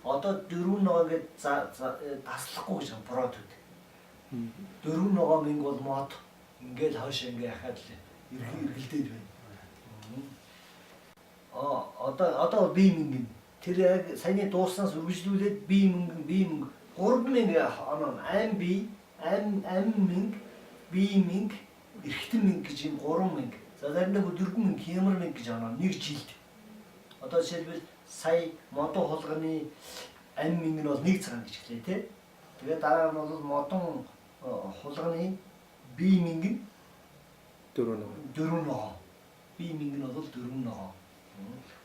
Одоо 4 ногоо гэж таслахгүй гэж бурууд үү. 4 ногоо минь бол мод ингээл хойш ингээ хахад л эргэлдээд байна. Одоо бие мингэн тэр яг саяны дууснаас үргэлжлүүлээд бие мингэн 3000 оноо ам минг бие минг эрхтэн минг гэж юм 3000. За заримдаа 4000 хямар минг гэж оноо нэг жилд. Одоо жишээлбэл сая модон хулганы ам минг нь бол 1 цагаан гэж хэлээ тий. Тэгээд дараа нь бол модон хулганы бие минг нь 4 ногоо. Бие минг нь бол 4 ногоо.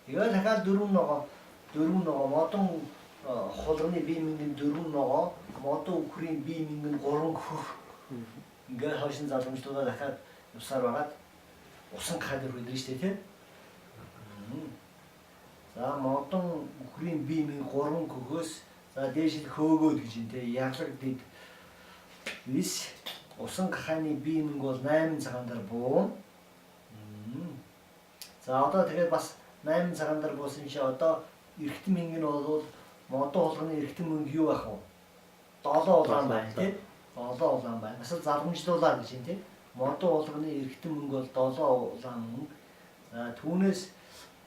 Тэгээд дахиад 4 ногоо модон хулганы бие минг нь 4 ногоо, модон үхрийн бие минг нь 3 хөх. Ингээд хойшин залгамжлуудаа дахиад явсаар байгаад усан кадр үлдэн штэ тий. За модон үхрийн бие минг 3 хөхөөс за дээшд хөөгөөд гэж юм тий. Яглаг дэд вис усан каханы бие минг бол 8 цагаан дээр буун. За одоо тэгээд бас 8 цагаан дээр буусан чи одоо эрхтэн минг нь бол модон хулганы эрхтэн минг юу ах вэ? 7 улаан байна тий. 7 улаан байна. Бас залгамжлуулаа гэж юм тий. Модон хулганы эрхтэн минг бол 7 улаан мөнгө. За түүнээс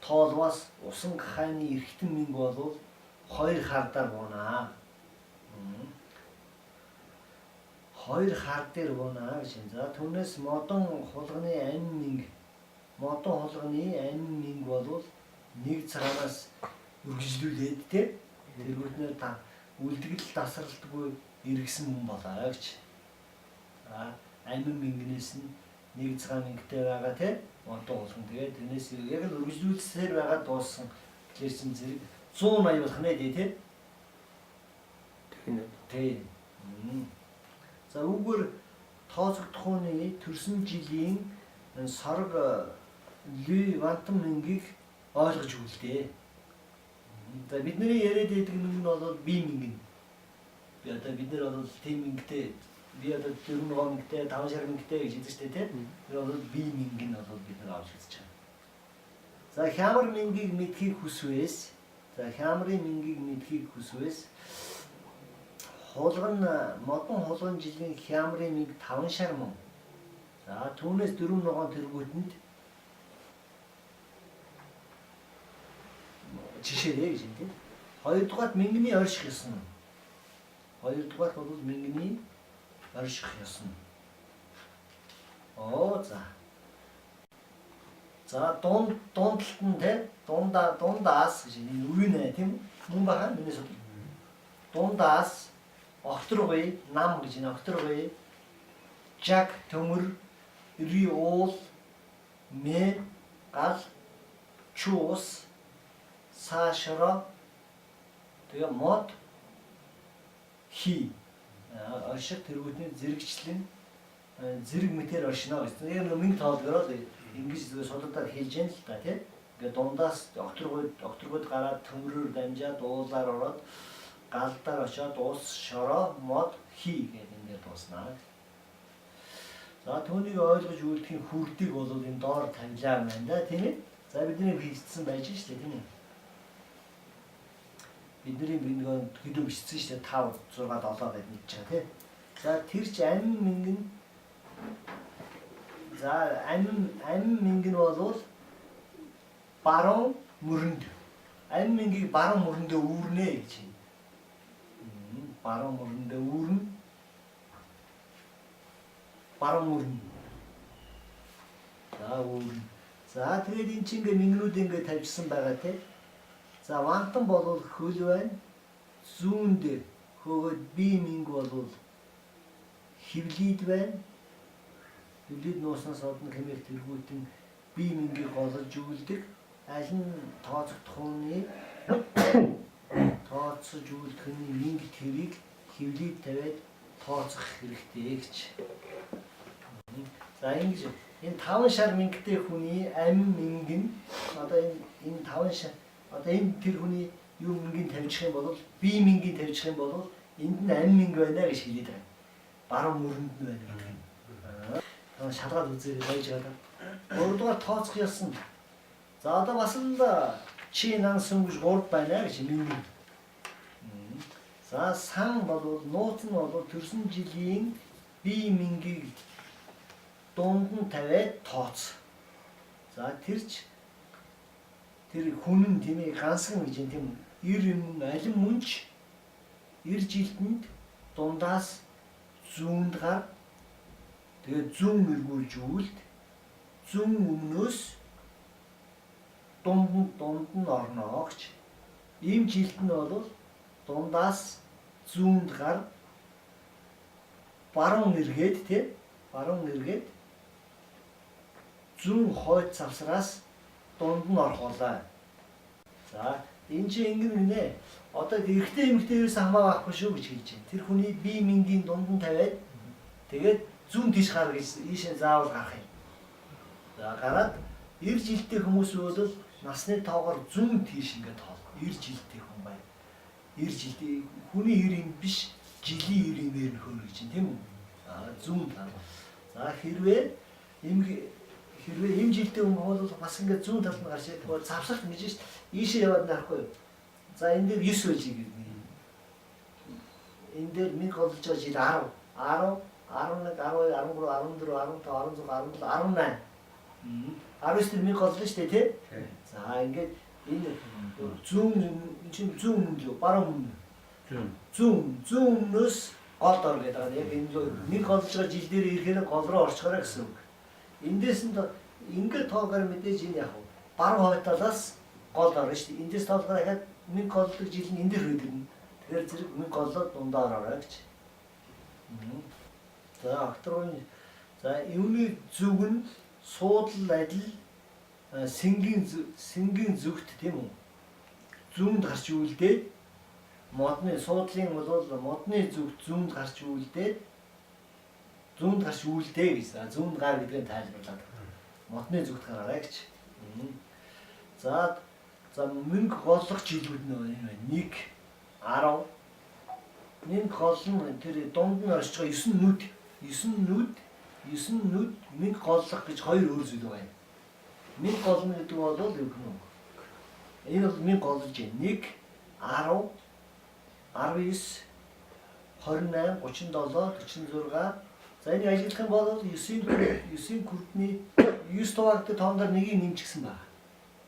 тоолвас усан каханы эрхтэн минг бол 2 хардаар буунаа. 2 хар дээр буунаа гэж юм. За түүнээс модон хулганы ам минг бол 1 цагаанаас үргэлжлүүлээд тий. Тэргүүтнээр та үлдэгдэл тасралтгүй эргэсэн хүн болоо гэж. Амин мингнээс нь 1 цагаан мингтэй байгаа тий. Модон хулган тэгээд тэрнээс яг л үргэлжлүүлсээр байгаа дууссан хэлсэн зэрэг 180 болох нэ тий. Тий. За үүгээр тооцогдох үний төрсөн жилийн сорог Лүй Вантан мингийг ойлгож үлдээ. За бидний яриад байдаг минг нь бол бие минг. Би одоо бид нар бол тийм мингтэй би одоо 4 ногоо мингтэй 5 шар мингтэй гэж хэлдэг шүү дээ тийм. Тэр бол бие минг нь бол бид нар авч үзэж байгаа. За хямар мингийг мэдхийг хүсвэл хулган модон хулган жилийн хямрын минг 5 шар мөн. За түүнээс 4 ногоон тэргүүтэнд жишээлээ гэж юм тийм. 2 дугаарт мингний орших ёсон. 2 дугаарт бол мингний орших ёсон. За дундлалт нь тийм дундаас гэж энэ үгнэ тийм. Мөн баха миний сууд. Дундаас огторгой нам гэж энэ огторгой жак төмөр ри уул мэ гал чуус саашра тэгээ мод хи орших тэргүүтний зэрэгчлэн зэрэг мэтэр оршино гэсэн. Яг нэг минь тоолгороо ингэж зүгээр сулуудаар хийж яана л та тийм. Ингээ дундаас окторгууд гараад төмрөөр дамжаад уулаар ороод галдаар очоод уус шороо мод хи гэдэг ингээд дууснаа. За түүнийг ойлгож үлдэхийн хүрдийг бол энэ доор тавилаа байна да тийм ээ. За бидний хийсэн байж шээ тийм ээ. Бидний биндгөө хэдэн бичсэн шүү дээ 5 6 7 гэж мэдж байгаа тийм. За тэр чи амин мингэн за амин мингэн бол баруун мөрөнд амин мингийг баруун мөрөндөө үүрнэ гэж юм. Баруун мөрөндөө үүрнэ. Баруун мөрөнд. За үүрнэ. За тэгээд эн чинь ингээ мингнүүд ингээ тавьчихсан байгаа тийм. За вантан бол хөл байна. Зүүн дээр хөөгд бие минг бол хөвлийд байна. Хөвлийд нууснаас одон хэмээх тэргүүтэн бие мингийг голж өгүүлдэг. Аль нь тооцогдох үний тооцож өгүүлэх нь минг тэрийг хөвлийд тавиад тооцох хэрэгтэй гэж. За ингэж энэ 5 шар мингтэй хүний амин минг нь одоо энэ 5 шар одоо энэ тэр хүний юу мингийг тавьчих юм бол бие мингийг тавьчих юм бол энд нь амин минг байна гэж хэлээд байна. Баруун мөрөнд нь байна гэдэг юм. Шалгаад үзээ байж байгаа. Өөрөөр тооцох ёсон. За одоо бас л чи нан сүнгэж 3 байна гэж минг. За сан бол нууц нь бол төрсөн жилийн бие мэнгийг дунд нь тавиад тооц. За тэр хүн тийм ээ гансган гэж юм тийм ир юм алин мөнч ир жилдэнд дундаас зүүнд гар тэгээд зүүн эргүүлж үлд зүүн өмнөөс дунд нь орно гэж. Ийм жилд нь бол дундаас зүүнд гар баруун эргээд тий баруун эргээд зүүн хойд завсраас дунд нь орох болоо. За энэ чинь ингэн нэ. Одоо эрэгтэй эмэгтэй ерөөс хамаа байхгүй шүү гэж хэлж байна. Тэр хүний бие мэнгийн дунд нь тавиад тэгээд зүүн тийш гар гэж ийшээ заавал гарах юм. За гараад ир жилтэй хүмүүс бол насны тоогоор зүүн тийш ингээд тоол. Ир жилтэй хүн байна. Ир жилтэй хүний ир юм биш жилийн ир юмэр нөхөр гэж чинь тийм үү? Зүүн тал. За хэрвээ ийм жилтэй хүн бол бас ингээд зүүн талд нь гарч ирэх завсарт гэж шүү дээ. Ийшээ яваад нарахгүй юу? За энэ дээр 9 байж гэнэ. Энэ дээр минь голж байгаа жил 10, 11, 12, 13, 14, 15, 16, 17, 18. 19 дээр минь голж штэ тий? За ингээд энэ зүүн өмнө баруун өмнө. Зүүн өмнөөс гол дор гэдэг байгаа. Яг энэ минь голж байгаа жил дээр ирэхээр гол руу орчихорой гэсэн үг. Эндээс нь ингээд тоогоор мэдээж энэ яг баруун хойд талаас гол орно шүү дээ. Эндээс тоолгоор дахиад минь голдог жил нь энэ дээр хөдөлнө. Тэгэхээр зэрэг минь голлоод дундаа ороо гэж. За акторын за юуны зүг нь суудлал адил сэнгийн зүгт тийм үү? Зүүнд гарч үлдээд модны суудлын бол модны зүгт зүүнд гарч үлдээд зүүнд гарч үлдээ гэсэн. Зүүнд гар гэдгийг тайлбарлаад. Модны зүгт гараа гэж. За мөнгө голлох жилүүд нь энэ байна. 1 10 мөнгө голлон тэр дунд нь оршиж байгаа 9 нүд мөнгө голлох гэж хоёр өөр зүйл байна. Мөнгө голно гэдэг бол юу гэх юм бэ? Энэ бол мөнгө голж байна. 1 10 19 28 37 46 за энийг ажиглах юм бол 9 күрдний 9 дугаартай тооноор нэгийг нэмчихсэн байна.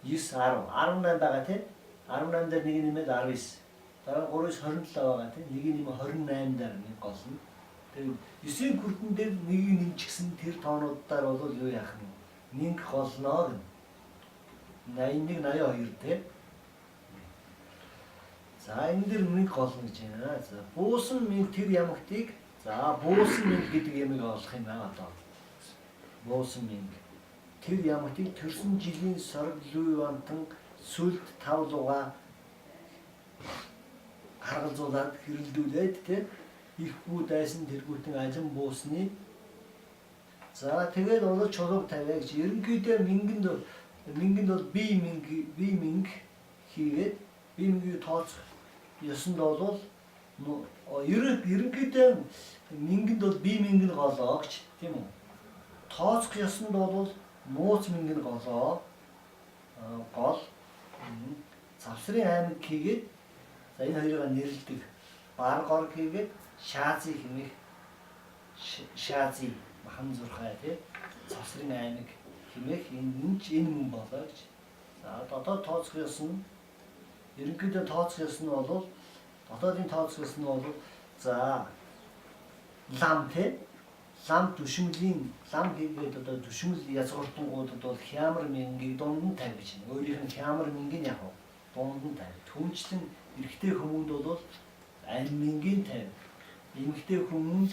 9 10 18 байгаа тий. 18 дээр нэг нэмээд 19. Дараа 3-ээс 27 байгаа тий. Нэг нэм 28 дээр нэг голно. Тэгээд 9 күрдэн дээр нэгийг нэмчихсэн тэр тоонуудаар бол юу яах нь? Нэг голноо гэнэ. 81 82 тий. За энэ дэр нэг голно гэж байна. За буусан мэн тэр ямагтыг за буусан мэн гэдэг ямыг олох юм байна одоо. Буусан мэн тэр ямагтыг төрсөн жилийн сорог лүй вантан сүлд тавлууга харгалзуулаад хэрэлдүүлээд тий их бүү дайсан тэргүүтэн алин буусны за тэгээд бол чулууг тавиа гэж ерөнхийдөө мингэнд бол бие мэнг хийгээд бие мэнгийг тооцох ёсонд бол ерөнхийдөө мингэнд бол бие мэнг нь голоо гэж тийм үү тооцох ёсонд бол нууц мэнг нь голоо гол завсрын аймаг хийгээд за энэ хоёрыг нэрлэдэг бар гор хийгээд шаазы хэмээх шаазы махан зурхай тий завсрын аймаг хэмээх энэ мөн болоо гэж. За дотоод тооцох ёсон ерөнхийдөө тооцох ёсон нь бол дотоодын тооцох ёсон нь бол за лам тий лам түшмэлийн лам хийгээд одоо түшмэл язгууртангуудад бол хямар мэнгийг дунд нь тавьж байна. Өөрийнх нь хямар мэнгийн яг дунд нь тавь. Түнчлэн эрэгтэй хүмүүнд бол аль мэнгийн тавь. Эмэгтэй хүмүүнд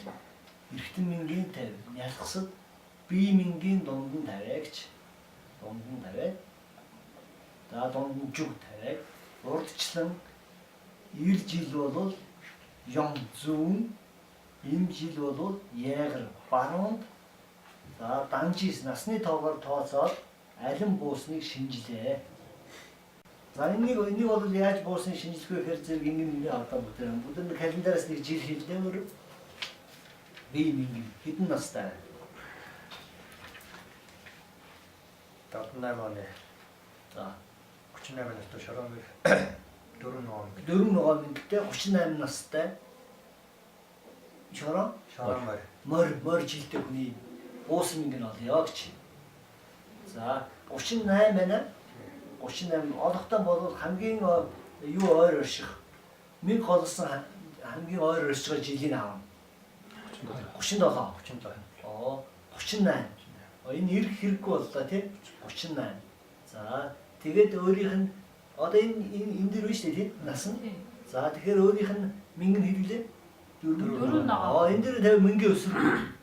эрэгтэн мэнгийн тавь. Ялхсад бие мэнгийн дунд нь тавиа гэж. Дунд нь тавиа. За дунд нь зүг тавиа. Урдчлан ир жил бол юм зүүн энэ жил бол ягэр баруунд за данжис насны тоогоор тооцоод алин буусныг шинжилээ. За энийг бол яаж буусныг шинжлэх вэ гэхээр зэрэг ингэ одоо бүгд календараас нэг жил хэлдэг өөр бие мэнгийн хэдэн настай 78 оны за 38 настай шороог 4 ногоо мингтэй 38 настай. Шорон мөр жилтэй хүний буусан минг нь олё гэж. За 38 байна. 38 олохтой бол хамгийн юу ойр орших. Минг голсон хамгийн ойр орших жилийн аав. 37. Оо 38. Энэ ирэх хэрэггүй боллоо тий. 38. За тэгээд өөрийнх нь одоо энэ дээр биш тий нас нь. За тэгэхээр өөрийнх нь минг нь хэлээ. 4 ногоо. Энэ дээр 50 мингийн өсөр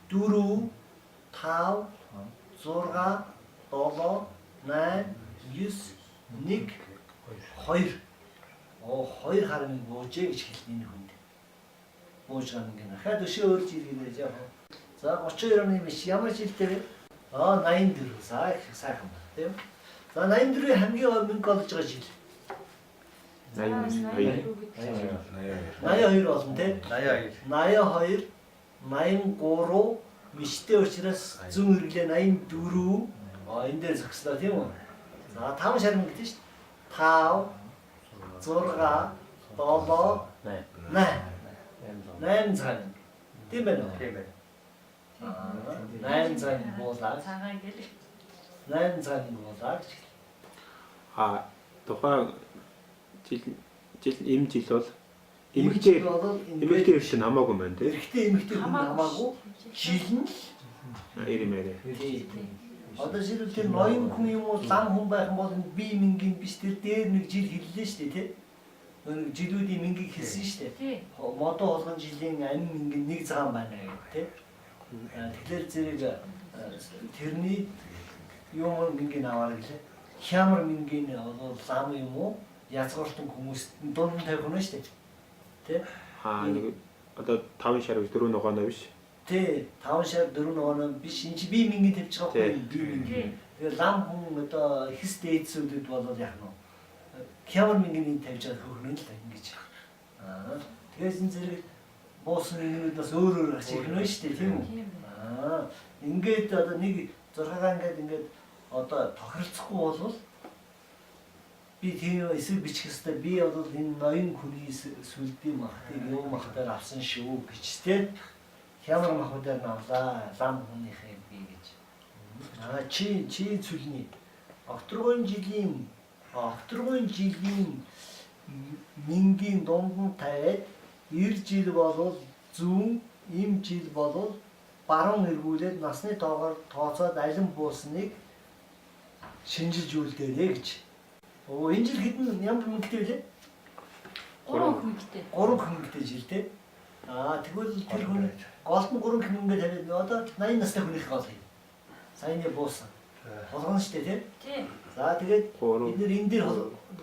4 5 6 7 8 9 1 2. Оо 2 хар минь буужээ гэж хэлсэн энэ хүнд. Бууж гам гэнэ. Хаад өшөө өөр жил гэлээ жаа. За 32 оны биш ямар жилтэй вэ? 84. Сайхан байна. Тийм. За 84-ийн хамгийн минь голж байгаа жил. 82 болно тийм. 82 83 миштэй учраас зүүн хэрлээ 84. Энэ дээр зогслоо тийм үү? За 5 шарм гэдэг шүү дээ. 5 6 7 8 цаг. Тийм байна уу? Тийм байна. 8 цаг буулаа. 8 цаг буулаа. тухайн жил бол эмэгтэй ирсэн хамаагүй байна тийм. Эрэгтэй эмэгтэй хүн хамаагүй жил нь ирэмээрээ. Одоо жишээлбэл тэр ноён хүн юм уу лам хүн байх юм бол би мингийн биш тэр дээр нэг жил хэллээ шүү дээ тий. Нэг жилүүдийн мингийг хэлсэн шүү дээ. Модоо болгон жилийн амин мингийн нэг цагаан байна гэх тий. Тэгэхээр зэрэг тэрний юм мингийн аваар гэлээ. Хямар мингийн бол лам юм уу язгууртан хүмүүст дунд тавих нь шүү дээ. Тий. Нэг одоо 5 шар 4 ногооноо биш. Тий, 5 шар 4 ногооноо биш. Энд чи би мингийн тавьж байгаа байхгүй би мингийн. Тэгээ лам хүн одоо хэс дээдсүүдэд болоод яах нь вэ? Хямар мингийн тавьж байгаа хөхнө л ингэж. Тэгээс энэ зэрэг буусан мингүүд бас өөр өөр гарч ирэх нь шүү дээ, тийм үү? Ингээд одоо нэг 6-аа ингээд одоо тохиролцохгүй болвол би тийм эсвэл бичих хэвээр би бол энэ ноён хүний сүлдийн махтыг юу махтаар авсан шүү гэж тий. Хямар махуудаар навлаа лам хүнийхээ би гэж. Чи цүлний окторгон жилийн мингийн дунд нь тавиад 90 жил болвол зүүн им жил болвол баруун эргүүлээд насны тоогоор тооцоод алин буусныг шинжилжүүлдээрэй гэж. Энэ жил хэдэн ямар мөнгөтэй вэ? 3 мөнгөтэй. 3 мөнгөтэй жил тий. Тэгвэл тэр хүн голтон 3 мөнгө тавиад одоо 80 настай хүнийх гол юм. Саяны буусан. Болгоно шүү дээ тий. За тэгээд бид нэр энэ дээр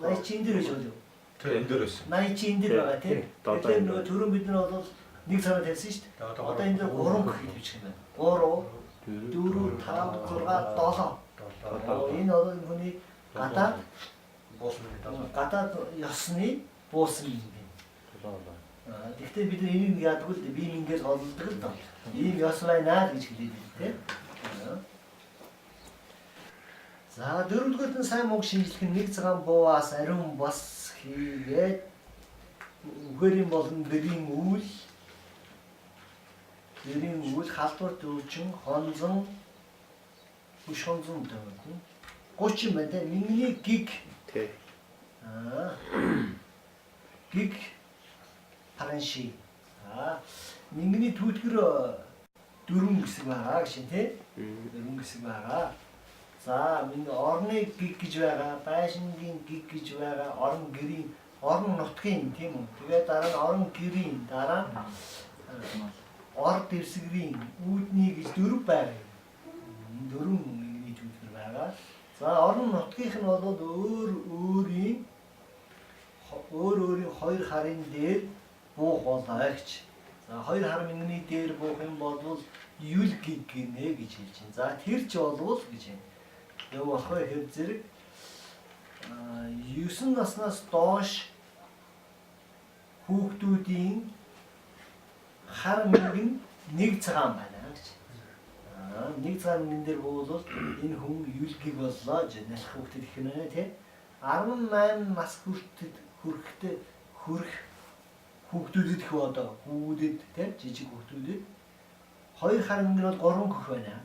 80 чи энэ дээр байж болов. Тэг энэ дээр байсан. 80 чи энэ дээр байгаа тий. Тэгэхээр нөгөө түрүүн бид нар бол нэг цагаар тавьсан шүү дээ. Одоо энэ дээр 3 гэх хэлж юм байна. 3 4 5 6 7. Энэ бол хүний гадаад ёсны буусан юм. Гэхдээ бид энийг яадаг л би ингээд олддог л доо. Ийм ёс байна гэж хэлээд байна тийм. За дөрөвдүгээр нь сайн мөнгө шинжлэх нь нэг цагаан буугаас ариун бас хийгээд үхэрийн болон гэрийн үйл халдвар төвчин хонзон хүч хонзон тавьдаг. 30 байна. Мингний гиг тий. Гиг паранши. Мингний түүтгэр 4 хэсэг байгаа гэж тий. 4 хэсэг байгаа. За минь орны гиг гэж байгаа, байшингийн гиг гэж байгаа, орон гэрийн, орон нутгийн тийм үү. Тэгээд дараа нь орон гэрийн, дараа нь орд дэвсгэрийн, үүдний гэж 4 байгаа. 4 мингний түүтгэр байгаа. За орон нутгийнх нь бол өөр өөрийн 2 харын дээр буух болоо гэж. За 2 хар мингний дээр буух юм бол юл гиг гинэ гэж хэлж байна. За тэр ч болвол гэж байна. Юу болох вэ гэхээр зэрэг 9 наснаас доош хүүхдүүдийн хар минг нэг цагаан байна гэж. Нэг цагаан мингэн дээр буулвал энэ хүн юлгиг боллоо гэж налах хүүхдэд их нэ тий. 18 нас хүрэхтэй хүрэх хүүхдүүдэд хөө одоо хүүдэд тийм жижиг хүүхдүүдэд 2 хар мөнгө бол 3 көх байна.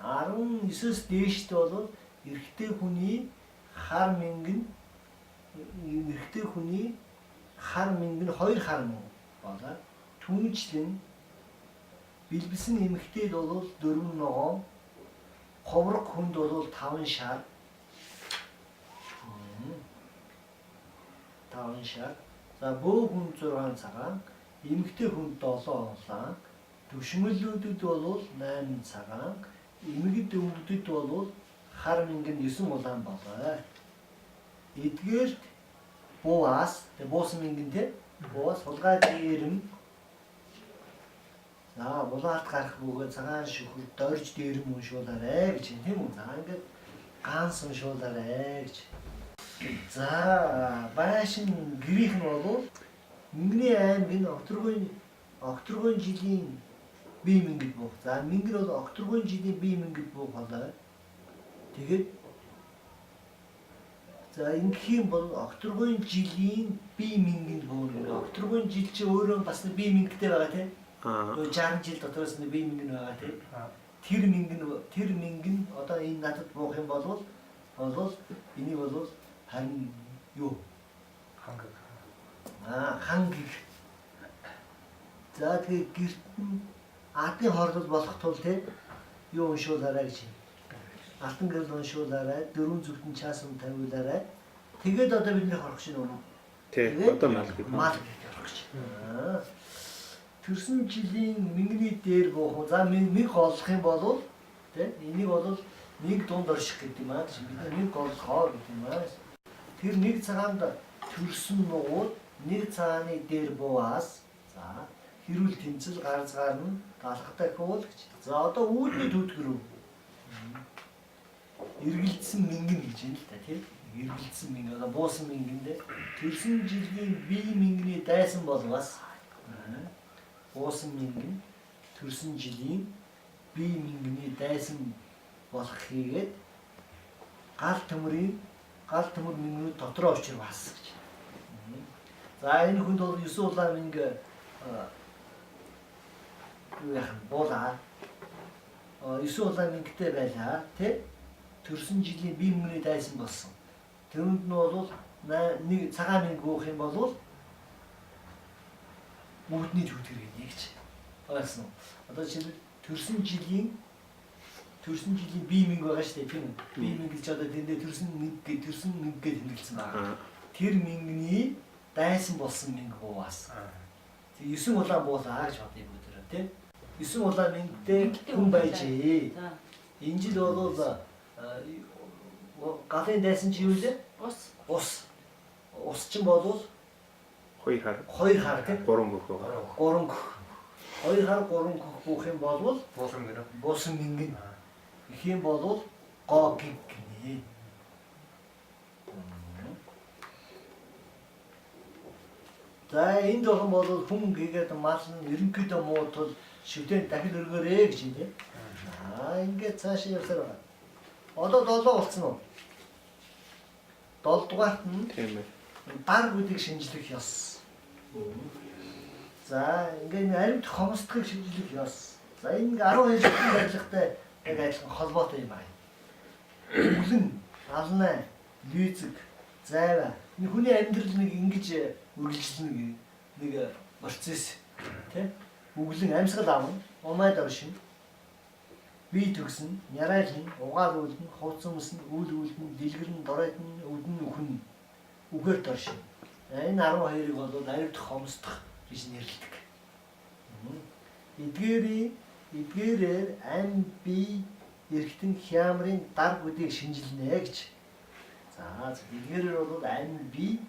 19-с дээштэй бол эрэгтэй хүний хар мөнгө нь 2 хар мөнгө болоо. Түүнчлэн бэлбэлсэн эмэгтэйд бол 4 ногоон, ховрог хүнд бол 5 шар. 5 шар. За бөө хүнд 6 цагаан, эмэгтэй хүнд 7 улаан, төвшмөлүүдэд бол 8 цагаан, эмэгд өвгдөд бол хар мөнгө нь 9 улаан болоо. Эдгээрт бууас, буусан мөнгө нь бууас хулгай дээрэм. За булаалт гарах бөгөөд цагаан шүхэр дорж дээрэм уншуулаарэ гэж тийм үү? За ингээд ганц уншуулаарэ гэж. За байшин гэрийнх нь бол Мөнгөний аймгийн Окторгойн жилийн бие мөнгөд буух. За мөнгө нь бол Окторгойн жилийн бие мөнгөд буух болоо. Тэгээд за ингэх юм бол Окторгойн жилийн бие мөнгөнд буурна. Окторгойн жил чи өөрөө бас бие мөнгөтэй байгаа тийм. 60 жил дотроос нь бие мөнгө байгаа тийм. Тэр мөнгө нь одоо энэ надад буух юм бол энийг бол харин юу? Хангиг. За тэгээд гэрт нь адны хорлол болох тул тийм юу уншуулаарай гэж. Алтан гэрэл уншуулаарай, 4 зүгтэн чаасан тавиулаарай. Тэгээд одоо бидний хорох шин өнө. Тий, одоо мал гэдэг. Мал гэдэг хорох шин. Төрсөн жилийн мөнгөний дээр буух. За мөнгө олох юм бол тий энийг бол нэг дунд орших гэдэг юм аа. Бид нэг олохоо гэдэг юм аа. Тэр нэг цагаанд төрсөн нугууд нэг цагааны дээр бууаас за хэрүүл тэмцэл гарцгаар нь галахтай хөвөл гэж. За одоо үүдний төдгөрөв. Эргэлдсэн мөнгө гэж юм л та тийм. Эргэлдсэн мөнгө одоо буусан мөнгөндээ төрсөн жилийн бие мөнгөний дайсан болвас. Буусан мөнгө нь төрсөн жилийн бие мөнгөний дайсан болох хийгээд гал төмөр мөнгөний дотроо очир бас гэж. За энэ хүнд бол 9 улаан мөнгө юу яах вэ? Буулаа. 9 улаан мөнгөтэй байлаа, тий? Төрсөн жилийн бие мөнгөний дайсан болсон. Тэрүнд нь бол нэг цагаан мөнгө буух юм бол үүдний төвтгөр гэнэ гэж. Ойлгосон уу? Одоо жишээлбэл төрсөн жилийн бие мөнгө байгаа шүү дээ, тийм үү? Бие мөнгө гэж одоо тэндээ төрсөн мөнгө гэж тэмдэглэсэн байна. Тэр мөнгөний дайсан болсон мөнгө бууаас. Тэг 9 улаан буулаа гэж бодъё бүгдээрээ, тийм? 9 улаан мөнгөтэй хүн байжээ. Энэ жил бол галын дайсан чи юу лээ? Ус. Ус чинь бол 2 хар. 2 хар тийм 3 гөх байгаа. 3 гөх. 2 хар 3 гөх буух юм бол буусан мөнгө. Их юм бол гоо гиг гинэ. За энд олон бол хүн гээд мал нь ерөнхийдөө муутвал шүтэн дахил өргөөрэй гэж юм тийм. Ингээд цаашаа явсаар байна. Одоо 7 болсон уу? 7 дугаарт нь Тийм ээ. дар бүдийг шинжлэх ёс. За ингээд аримт хомсдгийг шинжлэх ёс. За энэ 12 жилийн барилгатай яг адилхан холбоотой юм байна. Өглөн, алнаа, лизэг, зайва. Энэ хүний амьдрал нэг ингэж үргэлжлэнэ нэг процесс тийм. Өглөн амьсгал авна, умайд оршин. Бие төгсөн, няраална, угаал үлдэн, хууцсан өснө, үйл үлдэн, дэлгэрэн, доройтон, өдөн үхэн үгээр доршин. Энэ 12-ыг бол аривд хомсдох гэж нэрлэдэг. Эдгээрээр ам бие эргэтэн хямрын дар бүдийг шинжилнэ гэж. За эдгээрээр бол ам бие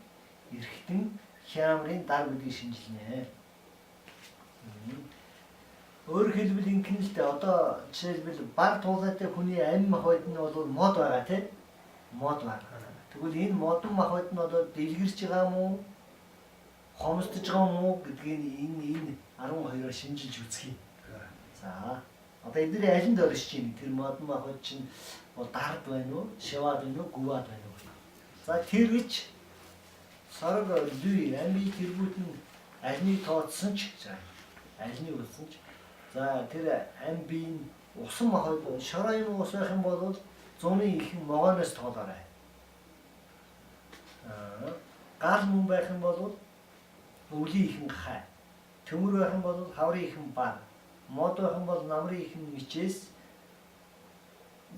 эргэтэн хямрын дар бүдийг шинжилнэ. Өөрөөр хэлбэл ингэн л дээ одоо жишээлбэл баг туулаатай хүний амь махбод нь бол мод байгаа тийм мод байна. Тэгвэл энэ модон махбод нь одоо дэлгэрч байгаа юм уу? Хомсдож байгаа юм уу гэдгийг энэ 12-оор шинжилж үзье. За одоо эдгээр алинд оршиж байна. Тэр модон махбод чинь дард байна уу? Шиваад байна уу? Гүваад байна уу? За тэрвч сараг дүй амби тэргүүт нь альнийг тооцсон ч за альнийг болсон ч за тэр амбийн усан махад шороо юм ус байх юм бол 100-ийн их могооноос тоолоорой. Гал мөн байх юм бол өвлийн ихэн хай. Төмөр байх юм бол хаврын ихэн бар. Мод байх юм бол намрын ихэн ичээс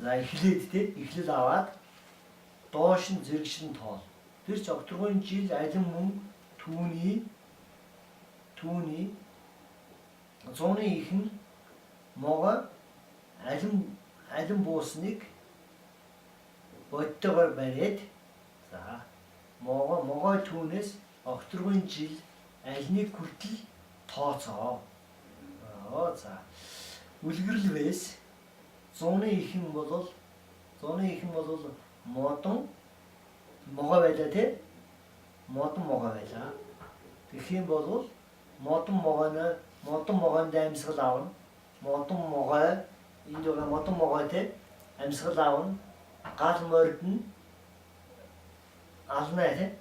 за эхлээд те эхлэл аваад доош нь зэрэгшин тоол. Тэр ч огторгойн жил алин мөн түүний 100-ийн ихэн могоо алин буусныг бодтойгоор бариад за могоо түүнээс огторгойн жил альныг хүртэл тооцоо. За үлгэрлвээс 100-ийн ихэн бол модон могоо байлаа те модон могоо байлаа. Тэгэх юм бол модон могоонд амьсгал аавна. Модон могоо те амьсгал аавна. Гал морд нь алнаа те.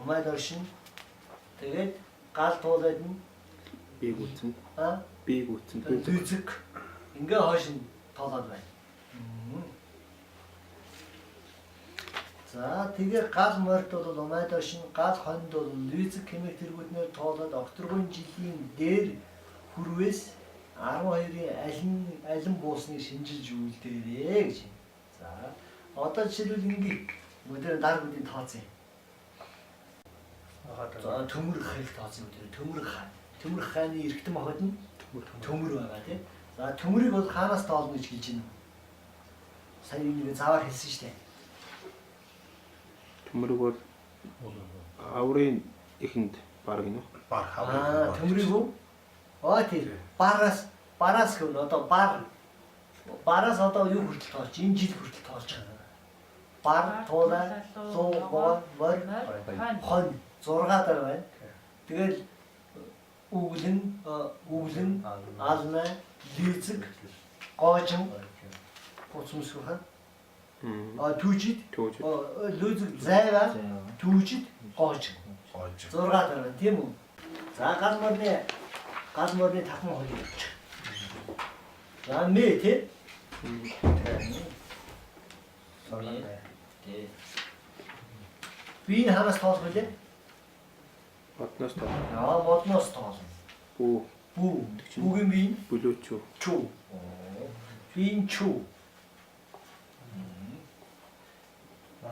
Умайд оршин. Тэгээд гал туулаад нь Бийг үтсэн. Дүйцэг ингээ хойш нь тоолоод байна. За тэгээ гал морд бол умайд оршин, гал хонд бол дүйцэг хэмээх тэргүүтнээр тоолоод огторгойн жилийн дээр хүрвээс 12-ийн алин буусныг шинжилж үйлдээрээ гэж. За одоо жишээлбэл ингээ өдөр даргуудын тооцъё. За төмөр хэл тооцъё өдөр төмөр хай. Төмөр хайны эргэтэн махад нь төмөр байгаа тийм. За төмөрийг бол хаанаас тоолно гэж хэлж байна. Сая нэг заваар хэлсэн шүү дээ. Төмөрөг бол аврын ихэнд баг гинэ. Бар хаврын. Төмөрийг үү? Тийм. Бараас гэнэ одоо бараас одоо юу хүртэл тоолч? Энэ жил хүртэл тоолч байгаа. Бар туулаа 100 мор хон 6 дараа байна. Тэгэл үглэн ална лизэг гоожин гоцмсуха түүжид лизэг зайва түүжид гоожин 6 дараа тийм үү. За гал морны тахмын хол явууч. За мэ тий. Би ханаас тоолох вэ? Модноос тоо. Модноос тоолно. Бүгийн би Бүлөөчүү. чүү. Бин чүү.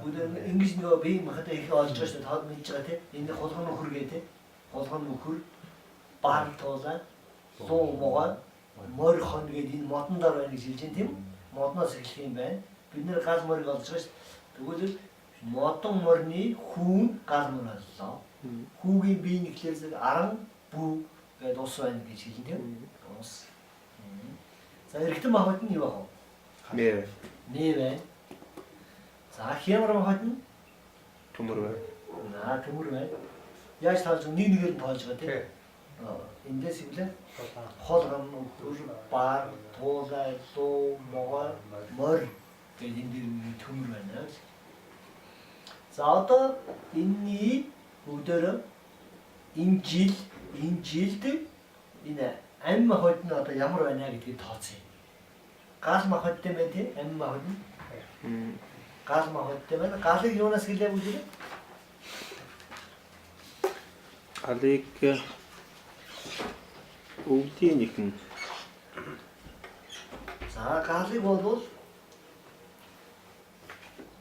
Үдэн ингэж нөгөө би махад их олж байгаа шүү дээ. Таад мэдж байгаа тий. Энэ холгон нөхөр гээ тий. Холгон нөхөр бар тоолаа. 100 могоо мор хон гэдэг энэ модон дор байна гэж хэлж байна тийм. Модноос эхлэх юм байна. Бид нэр гал морыг олж байгаа шүү. Тэгвэл модон морны хүүн гал мор боллоо. Хүүгийн бие нэглээс аран бүү гэдэг ус байна гэж хэлнэ тийм. Ус. За эргэтэн махбод нь юу баг вэ? Нэ байна. За хямар махбод нь Төмөр бай. төмөр байна. Яаж тааж нэг нэгээр нь тоолж байгаа тийм. Эндээс ивэл холгон нөхөр бар туулай луу могоо мор гэдэг энэ төмөр байна. За одоо энэний бүгдөө энэ жилд энэ ам махбод нь одоо ямар байна гэдгийг тооцъё. Гал махбод юм байна тийм ам махбод нь. Гал махбод юм байна. Галыг юунаас гэлээ бүлээ? Галыг өвлийн ихэн. За галыг бол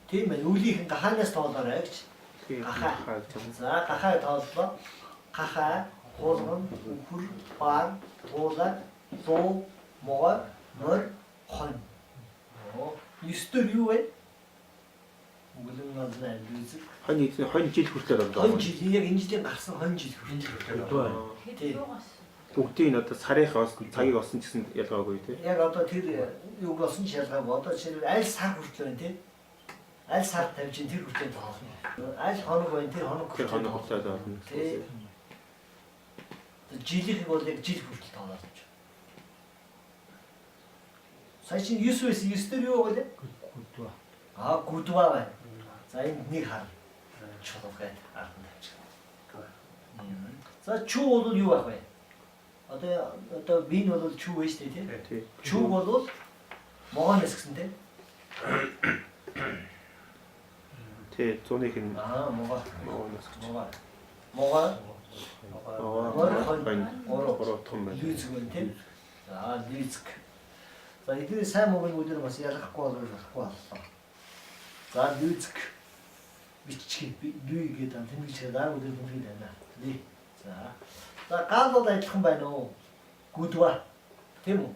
тийм ээ өвлийнхэн гахаанаас тоолоорой гэж. Гахаа. За гахаа тооллоо. Гахаа, холгон, үхэр, бар, туулаа, луу, могоо, мор, хон. 9 юу вэ? Үглэн ална лүзэг. Хон жил хүртэл Хон байна. жил яг энэ жилийн гарсан хон жил хүртэл байна. Хэд юугаас? Бүгдийн одоо сарынхаа цагийг олсон гэсэн ялгаагүй тий. Яг одоо тэр юу болсон ч ялгаагүй. Одоо жишээлбэл аль сар хүртэл байна тий. Аль сар тавьж тэр хүртэл тоолно. Аль хоног байна тэр хоног Тэр хоног хүртэл олно. тий. Жилийнх бол яг жил хүртэл тоолоод байна. Сая чинь 9 байсан. 9 дээр юу вэ? Гүдва. Гүдва байна. За энд нэг хар. чулуугээд ард нь тавьчихсан. За чүү бол юу байх вэ? Одоо бин бол чүү вэ шүү дээ тий. Чүү бол могоноос гэсэн тий. Тэ 100-ыг нь могоо. могоноос гэж. Могоо. Ороо том байна. Лүзг байна тий. За лүзг. За эдгээр сайн могийг өдөр бас ялгахгүй болохгүй боллоо. За лүзг биччих лүй гэдэг нь тэмдэглэж дараа өдөр тэмдэглэж байна. Ли. За гал бол адилхан байна уу? Гүдва. Тийм үү?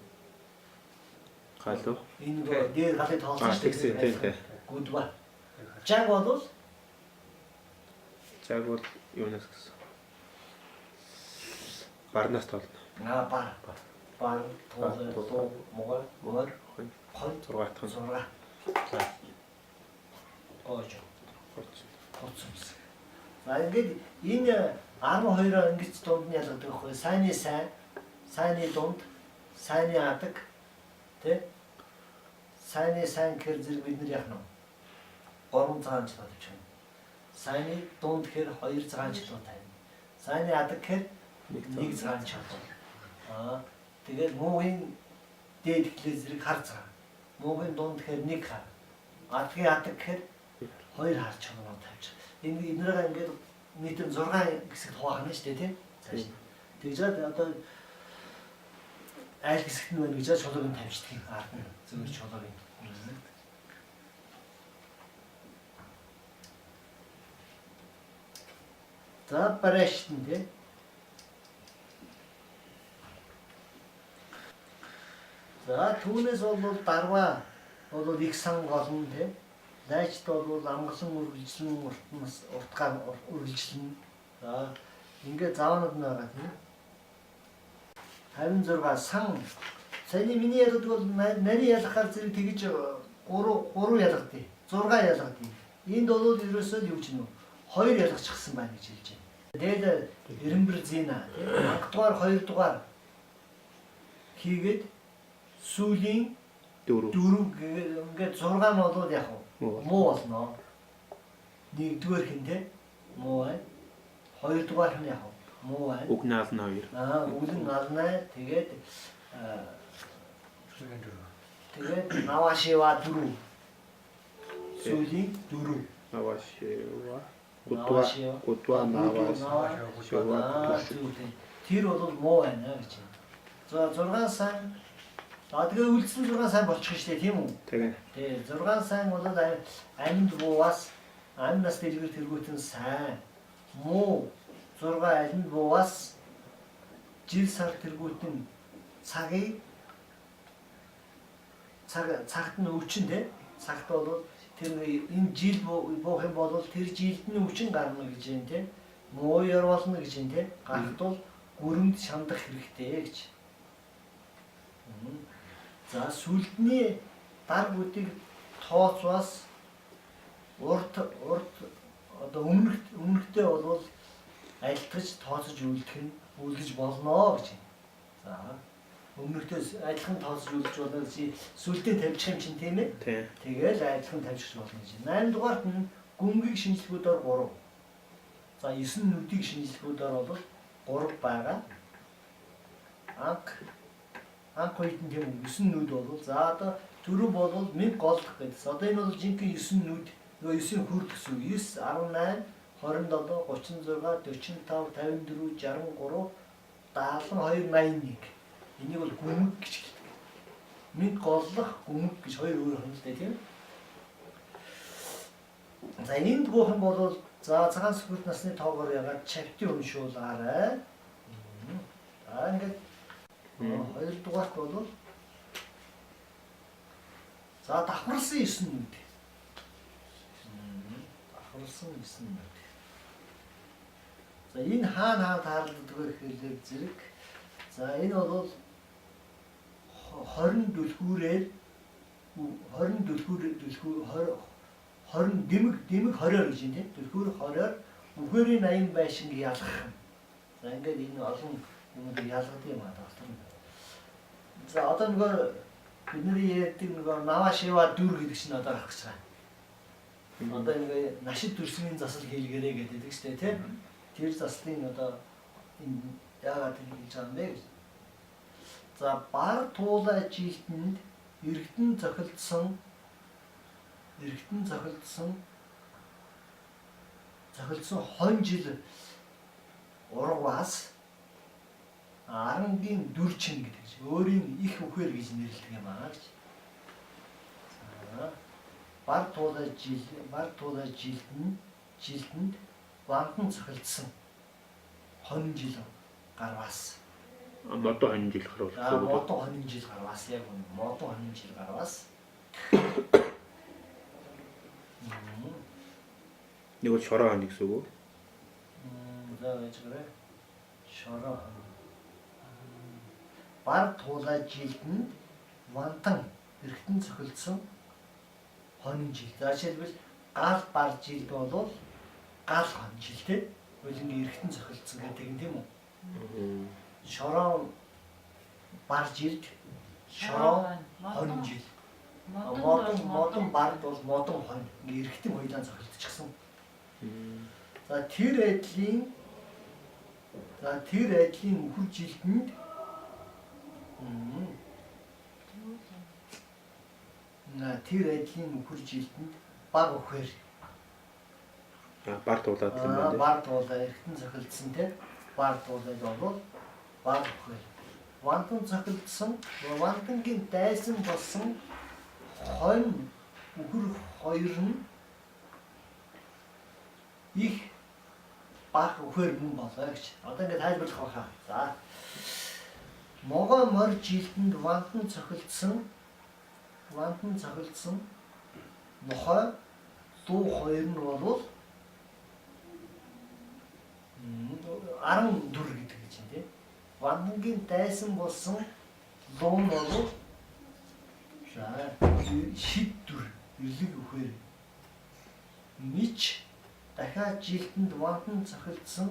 Гал уу? Энэ дээр галыг тоолсон шүү дээ. Тийм. Гүдва. Жаг бол яг бол юунаас гэсэн. Барнаас тоолно. Бар тоо могор 6 атхан. 6. Ооч. Хоцсон. За ингээд энэ 12-оор ингэж дунд нь ялгадаг байхгүй. Сайны сайн, сайны дунд, сайны адаг, тэ? Сайны сайн гэхэр зэрэг бид нар яах нь вэ? 3 цагаанч тавьчих. Сайны дунд гэхэр 2 цагаанч тавьна. Сайны адаг гэхэр 1 цагаанч тавьна. Тэгээд муугийн дээд гэхлээр зэрэг хар цагаан. Муугийн дунд гэхэр 1 хар. Адгийн адаг гэхэр 2 хар чанар тавьчих. Энэнийг ингээд нийтэн 6 хэсэгт хуваахна шүү дээ тийм. Цааш. Тэгжээд одоо аль хэсэгт нь байна гэж чулууг нь тавьчихдаг юм ард нь зөвхөн чулууг нь. За барашт нь тийм. За түүнээс бол дарва бол их сан голн тийм. Дайчд бол амгалан үргэлжлэн уртгаар үргэлжлэн. За ингээд заавнууд нь байгаа тийм. 56 сан. Саяны миний ялгад бол нарийн ялгахаар зэрэг тэгж 3 ялгадیں۔ 6 ялгадیں۔ Энд бол ерөөсөө юу ч юм уу 2 ялгачихсан байна гэж хэлж байна. Тэгээд 91 зина тийм. Ангадугаар 2 дугаар хийгээд сүүлийн 4 ингээд 6 нь бол яг муу болно. 1-р хин те муу бай. 2-р нь яг муу бай. Үг наална 2. Үгэн наална тэгээд навашива 4. Сүүлийн 4. Навашива. Гудва навашива. Тэр бол муу байна гэж. За 6 сан. Тэгээ үлдсэн 6 сайн болчих шүү дээ тийм үү? Тийм. Тэгээ 6 сайн бол амьд буугаас амьнаас дэлгэр тэргүүтэн сайн. Муу 6 амьд буугаас жил сар тэргүүтэн цагт нь өвчин те. Цагт бол тэр энэ жил буух юм бол тэр жилд нь өвчин гарна гэж юм те. Муу яр болно гэж юм те. Гарт бол гүрэнд шандах хэрэгтэй гэж. За сүлдний дар бүдийг тооцвас урд одоо өмнөхтэй бол айлтгаж тооцож үлдэж болно гэж. За өмнөхтэй адилхан тооцож үлдэж болно гэж сүлдээ тавьчих юм чинь тийм ээ. Тийм. Тэгэл адилхан тавьчих болно гэж. 8 дугаарт нь гүнгийг шинжилгүүдээр 3. За 9 нүдийг шинжилгүүдээр бол 3 байгаа. Анх үед нь тийм 9 нүд бол за одоо түрүү бол 1000 голдох гэдсэн. Одоо энэ бол жинхэнэ 9 нүд, 9 хүр гэсэн. 9, 18, 27, 36, 45, 54, 63, 72, 81. Энийг бол гүмэг гэж хэлдэг. 1000 голлох гүмэг гэж хоёр өөр хөндлөлтэй тийм. За энд буух юм бол за цагаан сүхбэрт насны тоогоор ягаад чавти уншуулаарай. За ингээд 2 дугаарт бол за давхарлсан 9 нүд. Давхарлсан 9 нүд. За энэ хаана тааралддаг вэ гэхээр зэрэг за энэ бол 20 дүлхүүрээр 20 дэмэг 20-оор гэж юм тийм. Дүлхүүр 20-оор үхэрийн 80 байшинг ялгах. За ингээд энэ олон юмд ялгадаг юм аа доктор. За одоо нөгөө бидний ярьдаг нөгөө навашива дүр гэдэг чинь одоо гарах гэж байна. Одоо ингээ нашид дүрсмийн засал хийлгэрээ гэдэг шүү дээ тийм. Тэр заслын одоо энэ яагаад ингэж байгаа юм бэ гэж. За бар туулай жилтэнд эргэтэн цохилдсон хон жил ургаас арангийн дүрчин гэдэг чинь өөрийн их үхээр гэж нэрлэдэг юм аа гэж. За бар туулай жилтэнд вантан цохилдсон хонин жил гарваас. Модон хонин жил гарвал. Модон хонин жил гарваас яг үнэ. Модон хонин жил гарваас. Нэг бол шороо хонин гэсэн үг үү? За яаж гэрэ? Шороо хонин. Бар туулай жилтэнд вантан эргэтэн цохилдсон хонин жил. За жишээлбэл гал бар жилд бол гал хонин жил те. Өөрийн эргэтэн цохилдсон гэдэг юм тийм үү? Шороо бар жилд шороо хонин жил. Модон бард бол модон хонин эргэтэн хоёлаа цохилдчихсан. За тэр айдлын үхэр жилтэнд баг үхээр бар туулаад юм байна. бар туулаа эргэтэн цохилдсон те. Бар туулаад бол баг үхээр. Вантан цохилдсон вантангийн дайсан болсон хонь үхэр хоёр нь их баг үхээр мөн болоо гэж. Одоо ингээд тайлбарлах байхаа. За. Могоо мор жилтэнд вантан цохилдсон нохой дуу хоёр нь бол 14 гэдэг чинь тийм. Вантангийн дайсан болсон луу нь бол шид дүр эрлэг үхээр. Мич дахиад жилтэнд вантан цохилдсон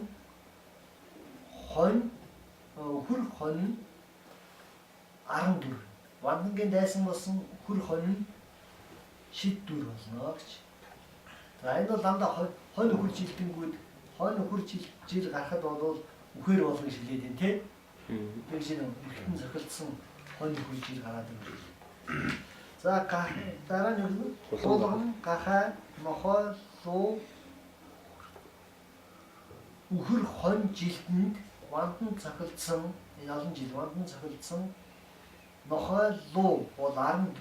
хонь үхэр хонь 14. Вантангийн дайсан болсон үхэр хонь шид дүр болно гэж. За энэ бол дандаа хонь үхэр жилтэнгүүд хонь үхэр жил гарахад бол үхээр болно гэж хэлээд байна тийм. Тэр чинь эргэтэн цохилдсон хонь үхэр жил гараад байна. За дараа нь юу? Тулгам, гахай, нохой, луу үхэр хонь жилтэнд вантан цохилдсон энэ олон жил вантан цохилдсон нохой луу бол 14.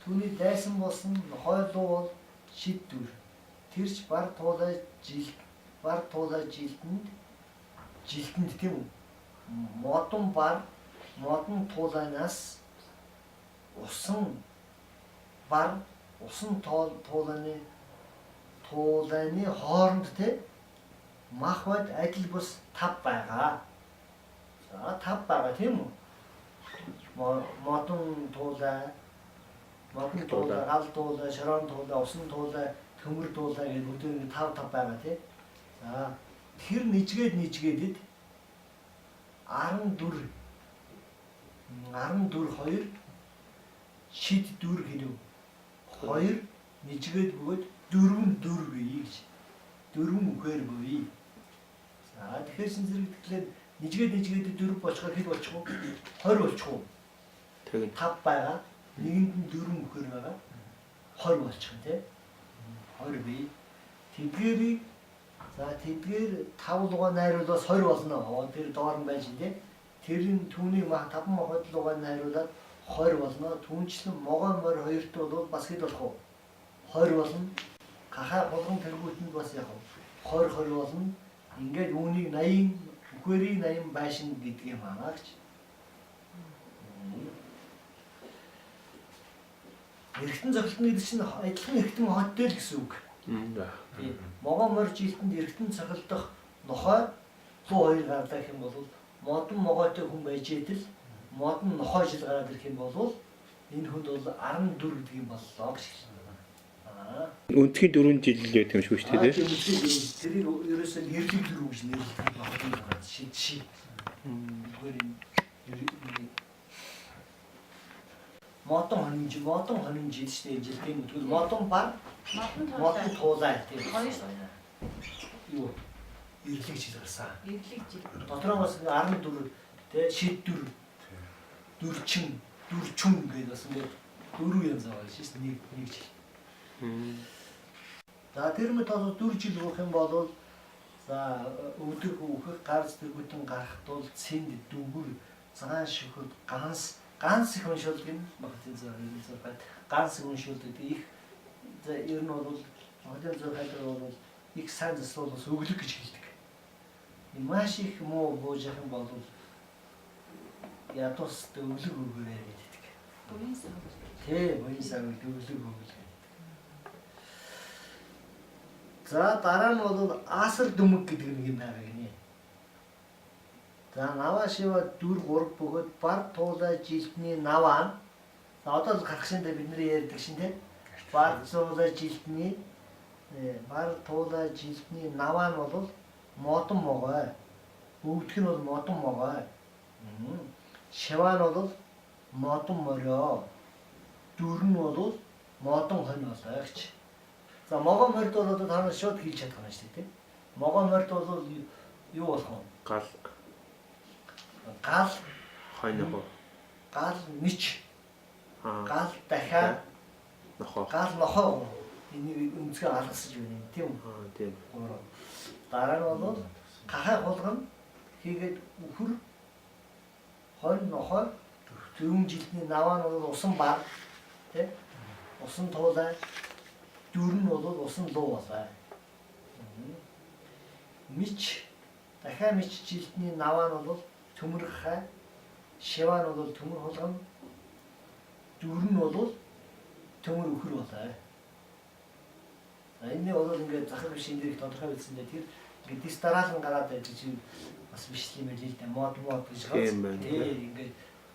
Түүний дайсан болсон нохой луу бол шид дүр. Тэрч бар туулай жилтэнд тийм үү? Модон бар модон туулайнаас усан бар усан туулайны хооронд те мах бод адил бус 5 байгаа. За 5 байгаа тийм үү? Модон туулай, гал туулай, шорон туулай, усан туулай, төмөр туулай гэдэг бүгд ингэ 5 байгаа тий. За тэр нийжгээдэд 14 2 шид дүр хэлв. 2 нийжгээд бөгөөд 4 дүр бий гэж. 4 үхээр бий. За тэгэхээр зэрэг тэгэхээр нийжгээд 4 болчихоор хэд болчих вэ? 20 болчих уу? Тэгээд 5 байгаа. Нэгэнд нь 4 үхээр байгаа. 20 болчих юм тий. 20 бий. Тэдгээрийг тэдгээр 5 лугаа найруулаас 20 болно. Тэр доор нь байж тий. Тэрийн түүний мах 5 махад лугаа найруулаад 20 болно. Түүнчлэн могой морь хоёрт бол бас хэд болох вэ? 20 болно. Гахай болгон тэргүүтэнд бас яг 20 болно. Ингээд үүнийг 80 үхэрийн 80 байшин гэдэг юм аа гэж. Эргэтэн цохилтны гэдэг чинь адилхан эргэтэн хоттой л гэсэн үг. Могой морь жилтэнд эргэтэн цохилдох нохой 102 гарлаа гэх юм бол модон могойтой хүн байж идэл модон нохой жил гараад ирэх юм бол энэ хүнд бол 14 гэдэг юм боллоо гэж хэлсэн. Өнтгийн 4 жил гэдэг юм шиг шүү дээ. Тэр ерөөсөө нэрлэг дөрөв гэж нэрлэдэг байна. Шид. мотон хонинж штэ жилтийн тэгвэл мотон бар Мотон мотон туулаа. туулаа тийм. Хоёр. Юу ирлэг жил гарсан. Эвлэг жил. Дотроос 14 тэ шийдвэр дөрчин гэдэг бас ингээд дөрөв янз байгаа шээс нэг жил. За тэр мэт одоо 4 жил өгөх юм бол за өдөр хөөх гарц дөрвөтөн гарахт бол цэнд дүгүр цагаан шөхөд ганц их уншуулдаг юм багтын зэрэг ганц уншуулдаг их за ер нь бол багтын зэрэг бол их сайн засвал бас өглөг гэж хэлдэг. Маш их муу бууж явах юм бол ядус өглөг өгөөрэй гэдэг. Буян сав. Тэ буян сав өглөг өгөөрэй. За дараа нь бол асар дүмэг гэдэг нэг юм байгаа гинэ. За наваа шива 4 3 бөгөөд бар туулаа жилтний наваа. За одоо л гарах шиндээ бид нэр ярьдаг шин тэ. Бар туулаа жилтний наваа нь бол модон могой. Бүгдг нь бол модон могой. Шиваа нь бол модон морио. Дүр нь бол модон хонь болоо гэж. За могон морд бол одоо та нар шууд хэлж чадах юм шүү дээ. Могон морд бол юу болох вэ? Гал хойно гал мич гал дахиад нохоо. гал нохоо энийг өнцгөө алгасаж байна тийм үү? Тийм. Дараа нь бол гахай хулган хийгээд үхэр хонь нохоо дөрвөн жилдний наваа нь бол усан баг тий усан туулаа дүр нь бол усан луу болоо. Мич дахиад мич жилдний наваа нь бол төмөр хай шиваа нь бол төмөр хулган дүр нь бол төмөр үхэр болоо. Энэ бол ингээд захар бишийн дээрх тодорхой хэлсэндээ тэр ингээд дис дараалан гараад байж чи бас биш юм байл л да мод гэж байгаа. Тэгээд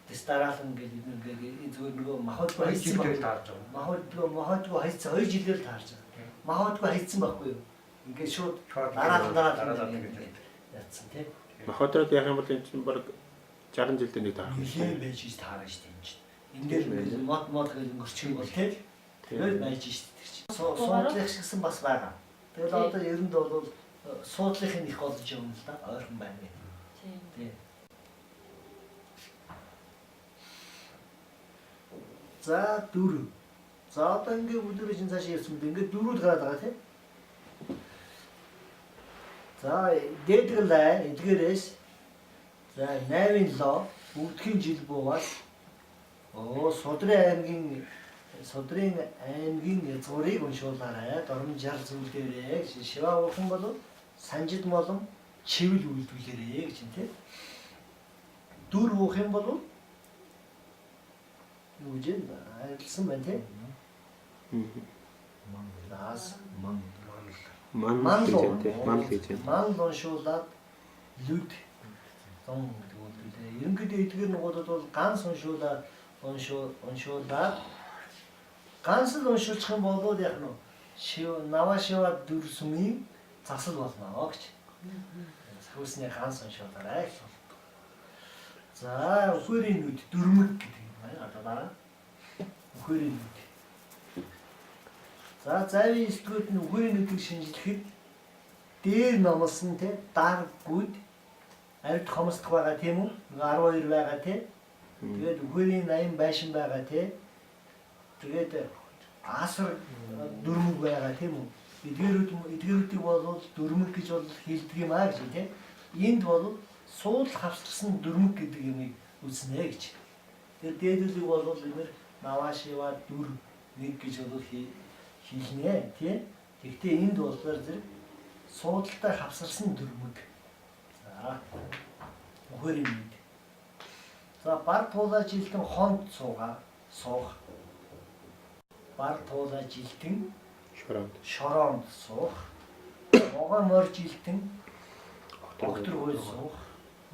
дис дараалан ингээд зүгээр нөгөө махадгүй хайцсан байх таарж байгаа. Махадгүй хайцсан 2 жилээр таарж байгаа. Махадгүй хайцсан байхгүй юу? Ингээд шууд дараалан гэж яатсан тийм. Махадраад яах юм бол энэ чинь баг 60 жилдээ нэг таарах. Нилээ байж ш таарна шүү дээ энэ чинь. Энд дээр мод гэж өнгөрчих юм бол тийм. Тэгээд байж ш тэр чинь. Суудлах шигсэн бас байгаа. Тэгэл одоо ерэнд бол суудлахын их болж юм л да. Ойрхон байна. Тийм. За 4. За одоо ингээд өдөр чинь цааш ярьсан мэт ингээд 4-д гараад байгаа тийм. За дээдгэлээ эдгээрээс за 8-ын лоо бүгдхийн жил буугаад Содрын аймгийн язгуурыг уншуулаарай. Дорн жал зүйлдээрээ гэж шиваа уухан бол санжид молон чивэл үйлдвэрлэрээ гэж юм тийм. Дүр уух юм бол юу гэж айлсан байна тийм. Манлаас Ман гэж. Ман уншуулаад лүд зон гэдэг. Ерөнхийдөө эдгээр нугуудад бол ганц уншуулаад ганц л уншуулчих юм бол яг нь наваа шива дүрсмийн засал болно гэж. Сүүсний ганц уншуулаарай. За үхэрийн нүд дөрмөг гэдэг юм байна. Одоо дараа үхэрийн нүд. За завийн студид нь үхэрийн нүдийг шинжлэхэд дээр номлосон те дар гүд авид хомсдох байгаа тийм үү? 12 байгаа те. Тэгээд үхэрийн 80 байшин байгаа те. Тэгээд асар дөрмөг байгаа тийм үү? Эдгээрүүдийг бол дөрмөг гэж бол хэлдэг юм аа гэж тийм. Энд бол суулх хавцсан дөрмөг гэдэг юмыг үзнэ гэж. Тэр дээдүүдийг бол бид наваа шива дүр нэг гэж бол хэлнэ тийм. Гэхдээ энд болохоор зэрэг суудалтай хавсарсан дөрмөг. За үхэрийн нүд. За бар туулаа жилтэн хонд суух. Бар туулаа жилтэн шороонд суух. Могоо мор жилтэн огтөргөөл суух.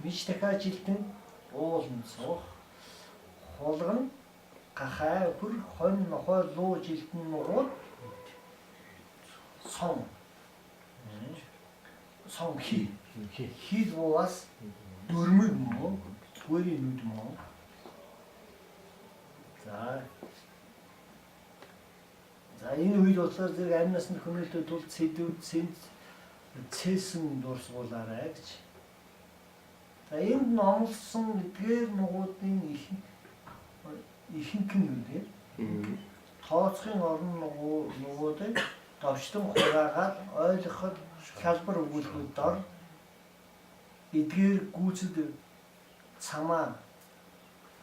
Мич дахиад жилтэн ууланд суух. Хулган гахай бүр хонь нохой луу жилтэн нурууд сон хий буугаас дөрмөг мөн үхэрийн нүд мөн. За За энэ үед болохоор зэрэг амь насны хүмүүстээ тул сэдвүүд цээсэн дурсгуулаарай гэж. За энд номлосон эдгээр нугуудын ихэнх нь үү? Тооцохын орон нугуудыг давчлан хураагаад ойлгоход хялбар өгүүлбэрүүд дор эдгээр гүйцэд цамаа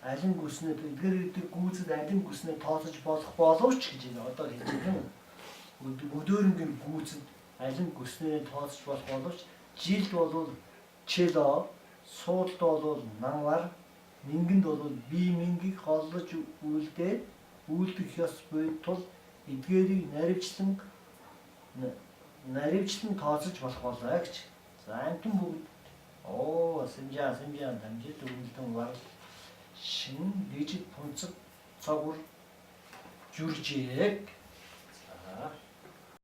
алин гүснэд эдгээр гүйцэд алин гүснэд тооцож болох боловч гэж энэ одоо хэлж байгаа. Өдөөрөнгийн гүйцэд алин гүснэд тооцож болох боловч жилд бол чело, суудалд бол намвар, мингэнд бол бие мингийг голлож үйлдэх ёс буй тул эдгээрийг наривчлан тооцож болох болоо гэж. За амтэн бүгд сэмжаан дамжид өгүүлдэн вар шин дижит пунцэг цагур жүржээ. За